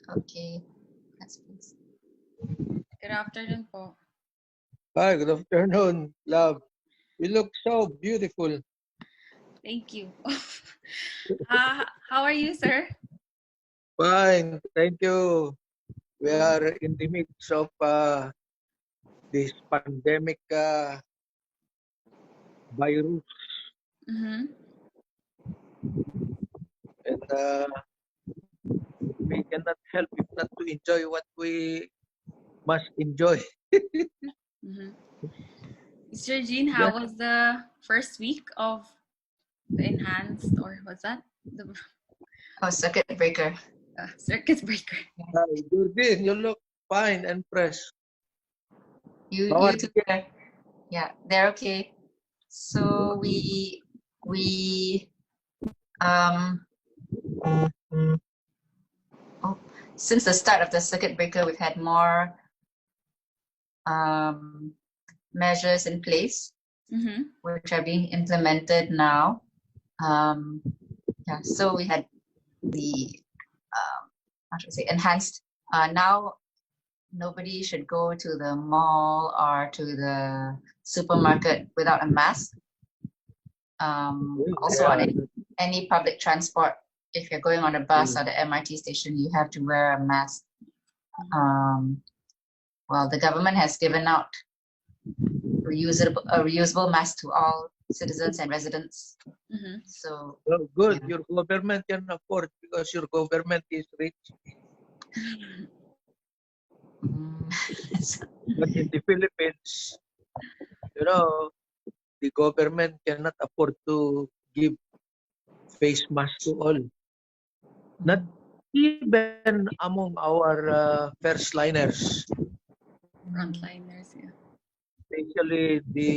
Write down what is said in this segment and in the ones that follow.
Okay. That's please. Good afternoon po. Hi, good afternoon, love. You look so beautiful. Thank you. How are you, sir? Fine, thank you. We are in the midst of this pandemic virus, Mm-hmm. and we cannot help if not to enjoy what we must enjoy. Mm-hmm. Mr. Jean, how Just was the first week of the enhanced, or what's that? The Oh, circuit breaker. circuit breaker. Jurdin, you look fine and fresh. You How are two you? there. Yeah, they're okay. So we um oh, since the start of the circuit breaker, we've had more measures in place, Mm-hmm. which are being implemented now. Yeah, so we had the how should I say, enhanced. Now nobody should go to the mall or to the supermarket without a mask. Also on any public transport, if you're going on a bus or the MRT station, you have to wear a mask. Well, the government has given out a reusable mask to all citizens and residents. Mm-hmm. So Well, good. yeah. Your government can afford because your government is rich. But in the Philippines, you know, the government cannot afford to give face mask to all. Not even among our first liners, Frontliners, yeah. especially the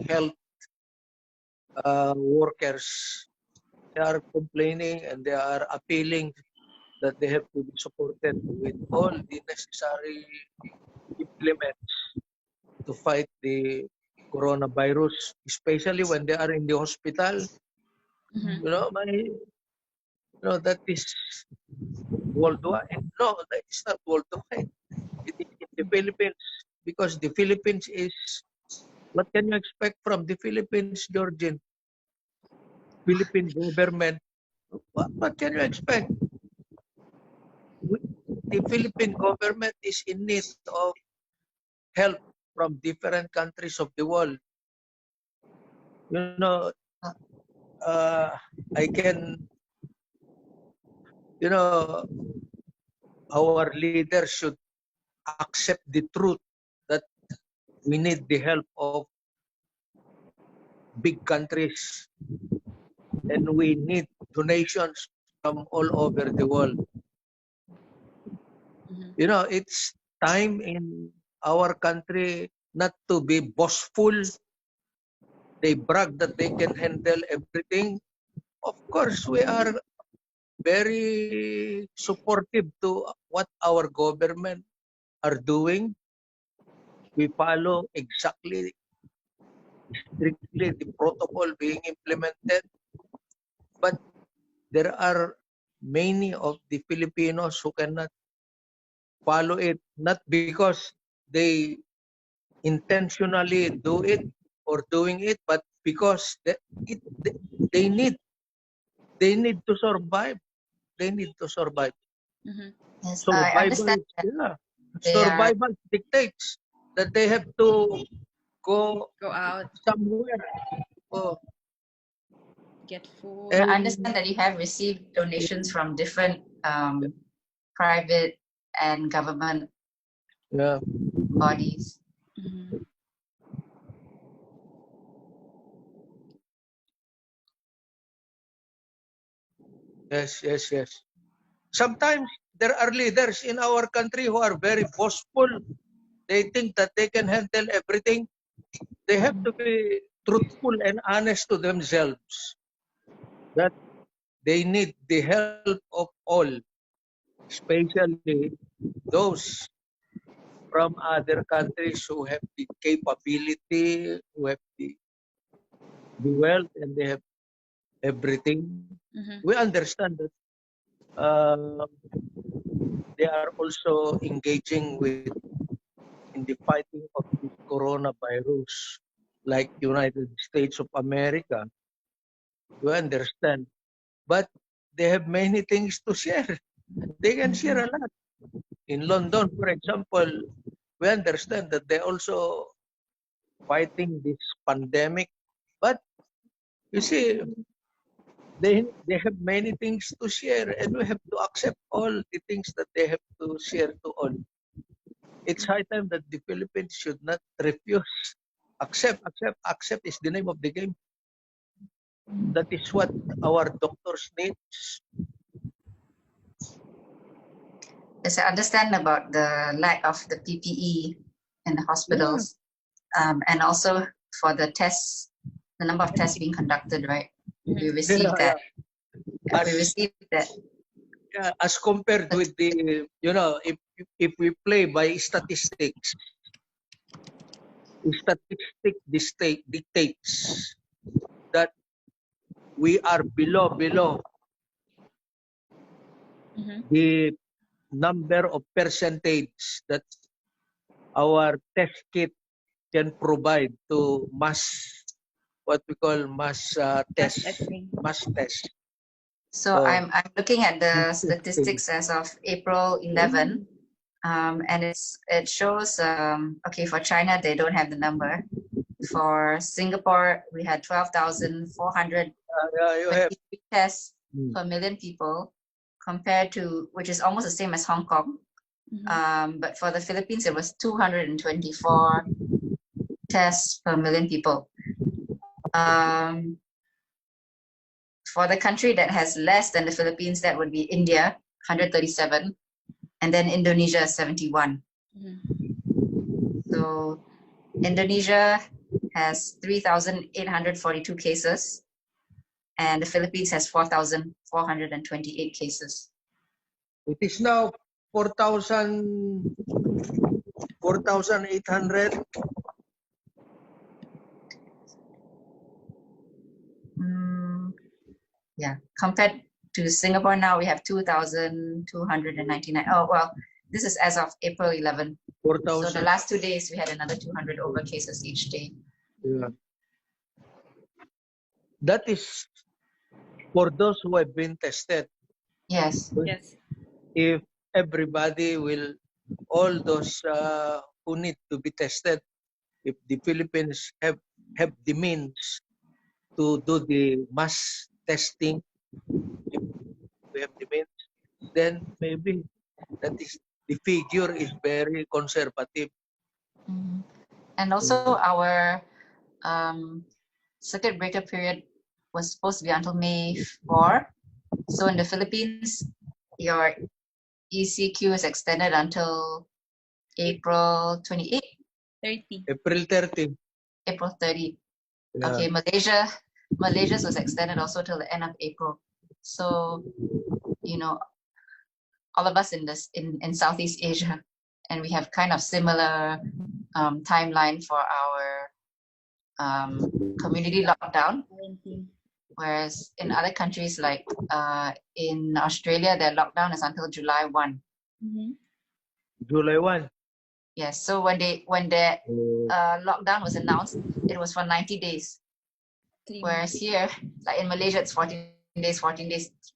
health workers. They are complaining and they are appealing that they have to be supported with all the necessary implements to fight the coronavirus, especially when they are in the hospital. Mm-hmm. You know, that is worldwide. No, that is not worldwide. It is in the Philippines because the Philippines is. What can you expect from the Philippines, Georgian? Philippine government. What can you expect? The Philippine government is in need of help from different countries of the world. You know, I can, our leaders should accept the truth that we need the help of big countries and we need donations from all over the world. Mm-hmm. You know, it's time in our country not to be boastful. They brag that they can handle everything. Of course, we are very supportive to what our government are doing. We follow exactly, strictly the protocol being implemented. But there are many of the Filipinos who cannot follow it, not because they intentionally do it or doing it, but because it, they need they need to survive. They need to survive. Mm-hmm. Yes, I Survival, understand that yeah. they are. Survival dictates that they have to go Go out, somewhere. Oh, get food. I and understand that you have received donations from different private and government yeah, bodies. Mm-hmm. yes. Sometimes there are leaders in our country who are very boastful. They think that they can handle everything. They have to be truthful and honest to themselves that they need the help of all, especially those from other countries who have the capability, who have the wealth, and they have everything. Mm-hmm. We understand that uh, they are also engaging in the fighting of the coronavirus, like United States of America. You understand? But they have many things to share. They can share a lot. In London, for example, we understand that they also fighting this pandemic. But you see, they have many things to share, and we have to accept all the things that they have to share to all. It's high time that the Philippines should not refuse. Accept is the name of the game. That is what our doctors need. Yes, I understand about the lack of the PPE in the hospitals, and also for the tests, the number of tests being conducted, right? We received that. We received that. As compared with the, if we play by statistics, dictates that we are below the number of percentage that our test kit can provide to what we call mass test. Testing. Mass test. So I'm looking at the Mass testing. statistics as of April 11, and it shows okay, for China they don't have the number. For Singapore we had 12,423 You have tests per million people, compared to, which is almost the same as Hong Kong. But for the Philippines, it was 224 tests per million people. For the country that has less than the Philippines, that would be India, 137, and then Indonesia, 71. So Indonesia has 3,842 cases, and the Philippines has 4,428 cases. It is now 4,800. Yeah, compared to Singapore now, we have 2,299. Oh, well, this is as of April 11. 4,000. So the last 2 days, we had another 200 over cases each day. Yeah. That is for those who have been tested. Yes. Yes. If everybody all those who need to be tested, if the Philippines have the means to do the mass testing, if we have the means, then maybe the figure is very conservative. And also our circuit breaker period was supposed to be until May 4. So in the Philippines, your ECQ is extended until April 28. 30. April 30. April 30. Yeah. Okay, Malaysia's was extended also till the end of April. So, all of us in Southeast Asia, and we have kind of similar timeline for our community lockdown. Whereas in other countries like in Australia, their lockdown is until July 1. July 1. Yes, so when the lockdown was announced, it was for 90 days. Whereas here, like in Malaysia, it's 14 days.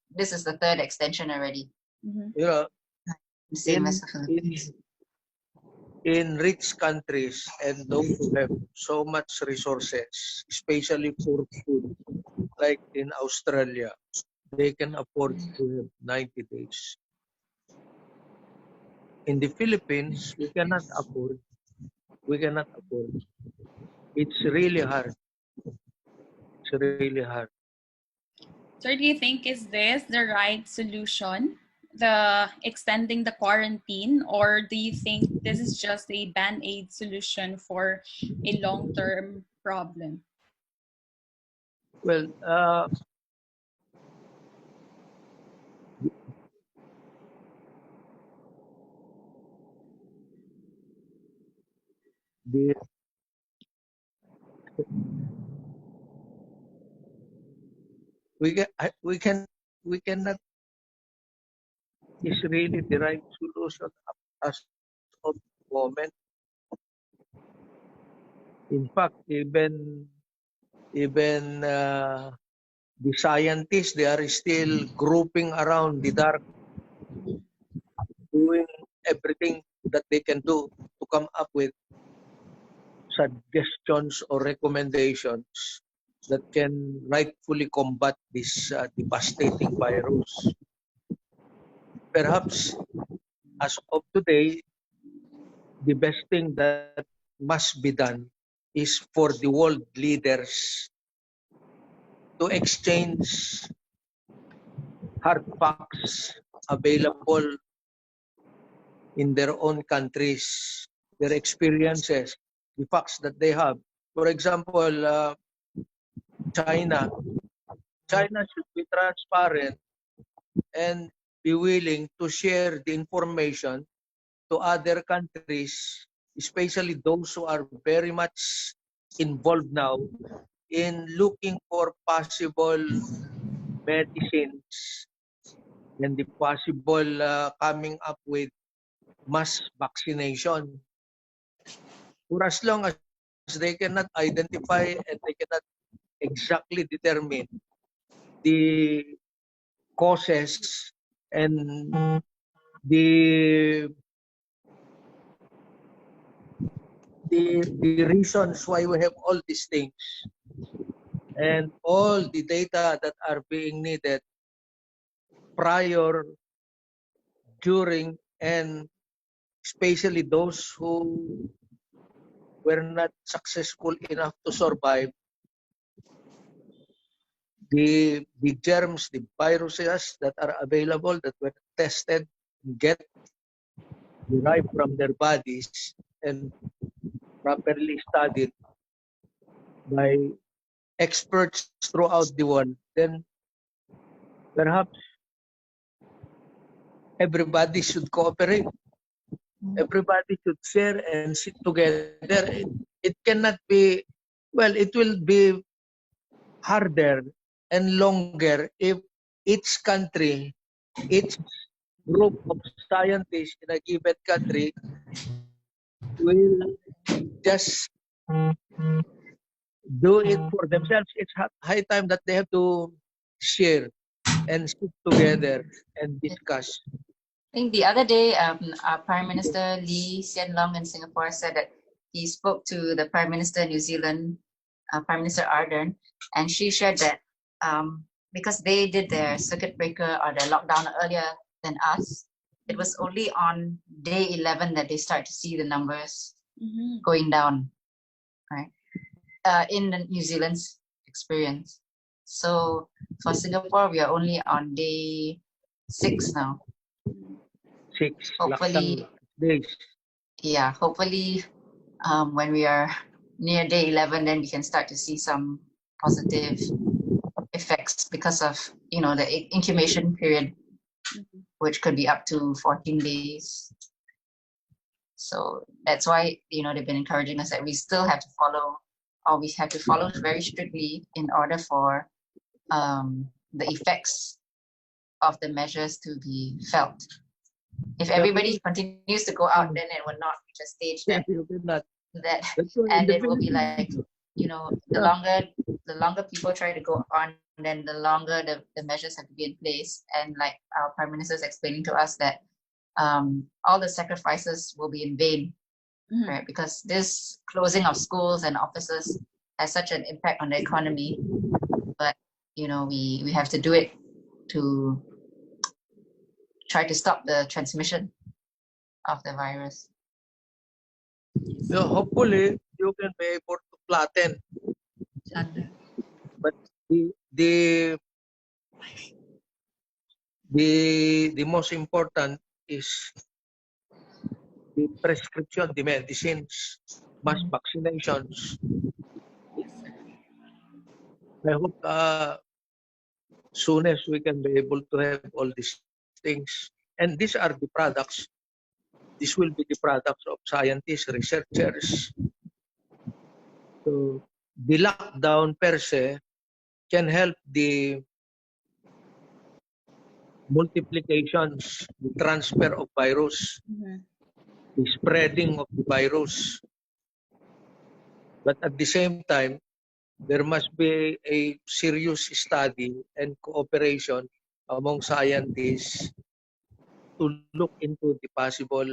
This is the third extension already. Yeah. Same as the Philippines. In rich countries and those who have so much resources, especially for food, like in Australia, they can afford to have 90 days. In the Philippines, we cannot afford. It's really hard. So do you think is this the right solution, the extending the quarantine, or do you think this is just a band-aid solution for a long-term problem? Well, we cannot is really the right solution as of the moment. In fact, even the scientists, they are still grouping around the dark, doing everything that they can do to come up with suggestions or recommendations that can rightfully combat this devastating virus. Perhaps as of today, the best thing that must be done is for the world leaders to exchange hard facts available in their own countries, their experiences, the facts that they have. For example, China. China should be transparent and be willing to share the information to other countries, especially those who are very much involved now in looking for possible medicines and the possible coming up with mass vaccination. For as long as they cannot identify and they cannot exactly determine the causes and the the reasons why we have all these things and all the data that are being needed prior, during, and especially those who were not successful enough to survive, the germs, the viruses that are available that were tested, get derived from their bodies and properly studied by experts throughout the world, then perhaps everybody should cooperate. Everybody should share and sit together. It cannot be, well, it will be harder and longer if each country, each group of scientists in a given country will just do it for themselves. It's high time that they have to share and sit together and discuss. I think the other day, our Prime Minister Lee Hsien Loong in Singapore said that he spoke to the Prime Minister New Zealand, Prime Minister Ardern, and she shared that because they did their circuit breaker or their lockdown earlier than us, it was only on day 11 that they start to see the numbers going down, right? In the New Zealand's experience. So for Singapore, we are only on day 6 now. 6 Hopefully, days. yeah, hopefully when we are near day 11, then we can start to see some positive effects because of, you know, the incubation period, which could be up to 14 days. So that's why, you know, they've been encouraging us that we still have to follow, or we have to follow very strictly in order for the effects of the measures to be felt. If everybody continues to go out, then it will not reach a stage that and it will be like, you know, the longer people try to go on, then the longer the measures have to be in place. And like our Prime Minister is explaining to us that all the sacrifices will be in vain, right? Because this closing of schools and offices has such an impact on the economy. But, you know, we have to do it to try to stop the transmission of the virus. So hopefully you can be able to flatten. But the most important is the prescription, the medicines, mass vaccinations. I hope soon as we can be able to have all these things. And these are the products. This will be the products of scientists, researchers. So the lockdown per se can help the multiplications, the transfer of virus, Mhm. the spreading of the virus. But at the same time, there must be a serious study and cooperation among scientists to look into the possible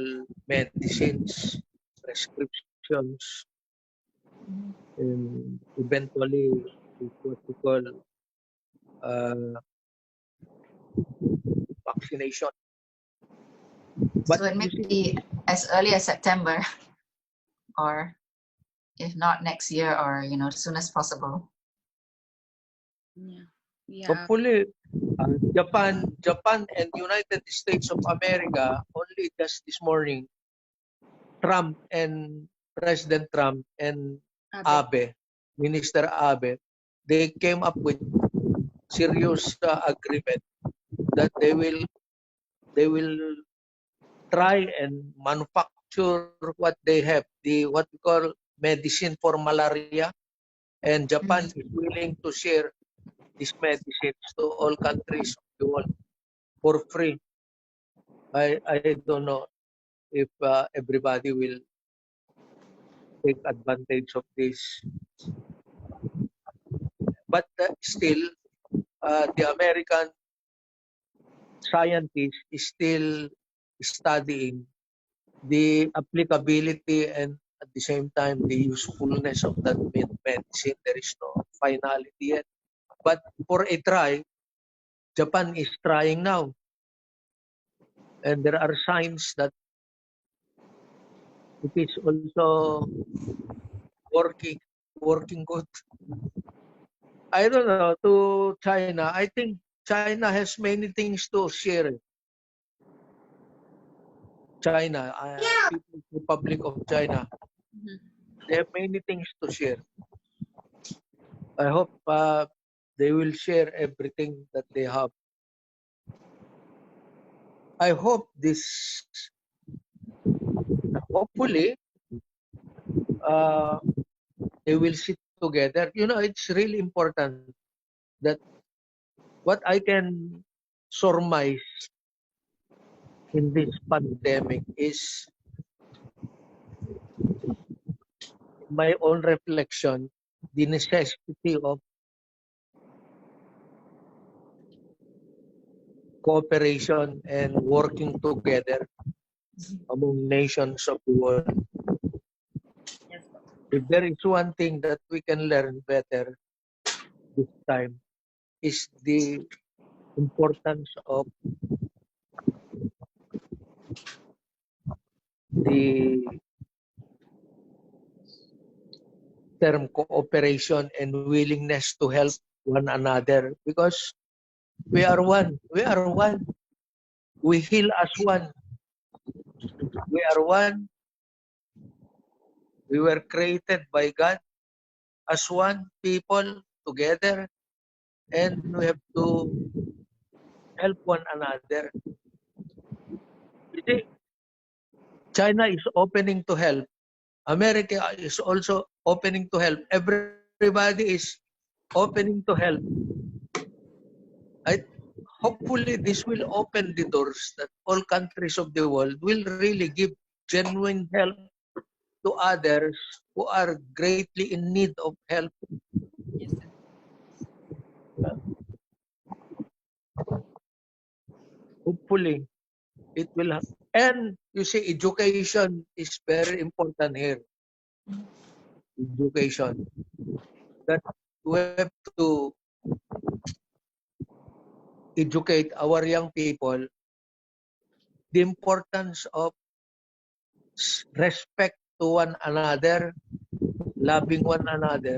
medicines, prescriptions, and eventually what we call uh, vaccination. But So it may you see, be as early as September, or if not next year, or as soon as possible. Yeah. Yeah. hopefully, Japan and United States of America only just this morning, President Trump and Abe, Minister Abe, they came up with serious agreement that they will try and manufacture what they have, the what we call medicine for malaria, and Japan is willing to share these medicines to all countries of the world for free. I don't know if everybody will take advantage of this, but still, the American scientist is still studying the applicability and at the same time the usefulness of that medicine. There is no finality yet. But for a try, Japan is trying now. And there are signs that it is also working good. I don't know, to China, I think China has many things to share. China, People's Republic of China, Mhm. they have many things to share. I hope they will share everything that they have. I hope this, hopefully, uh, they will sit together. It's really important that what I can surmise in this pandemic is my own reflection, the necessity of cooperation and working together among nations of the world. Yes. If there is one thing that we can learn better this time, is the importance of the term cooperation and willingness to help one another, because we are one. We are one. We heal as one. We are one. We were created by God as one people together, and we have to help one another. You see, China is opening to help. America is also opening to help. Everybody is opening to help. I, hopefully, this will open the doors that all countries of the world will really give genuine help to others who are greatly in need of help. Yes. Hopefully, it will happen. And you see, education is very important here. Education. That we have to educate our young people the importance of respect to one another, loving one another,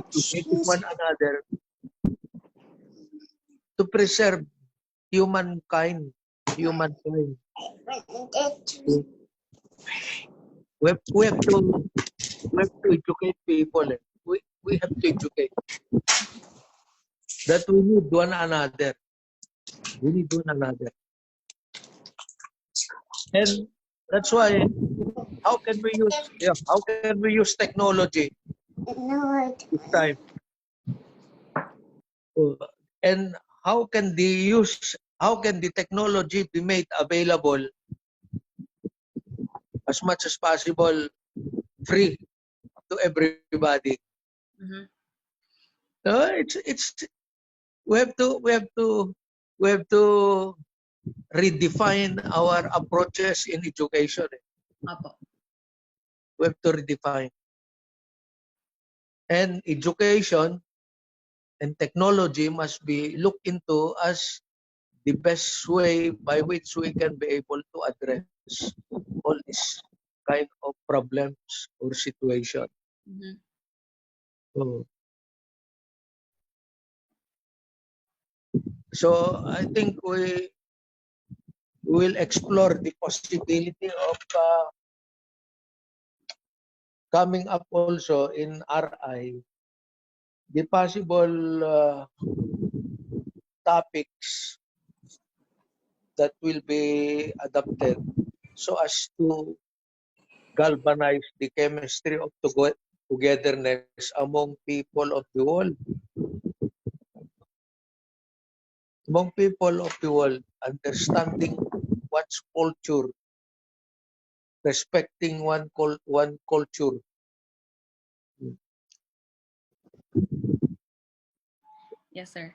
educating one another, to preserve humankind. Humankind. We have to educate people. We have to educate that we need one another. We need one another. And that's why, how can we use technology this time? And how can they use how can the technology be made available as much as possible free to everybody? Mhm. It's we have to redefine our approaches in education. Opo. We have to redefine. And education and technology must be looked into as the best way by which we can be able to address all these kind of problems or situation. Mhm. So, so I think we will explore the possibility of coming up also in RI the possible topics that will be adopted so as to galvanize the chemistry of togetherness among people of the world. Among people of the world, understanding what's culture, respecting one culture. Yes, sir.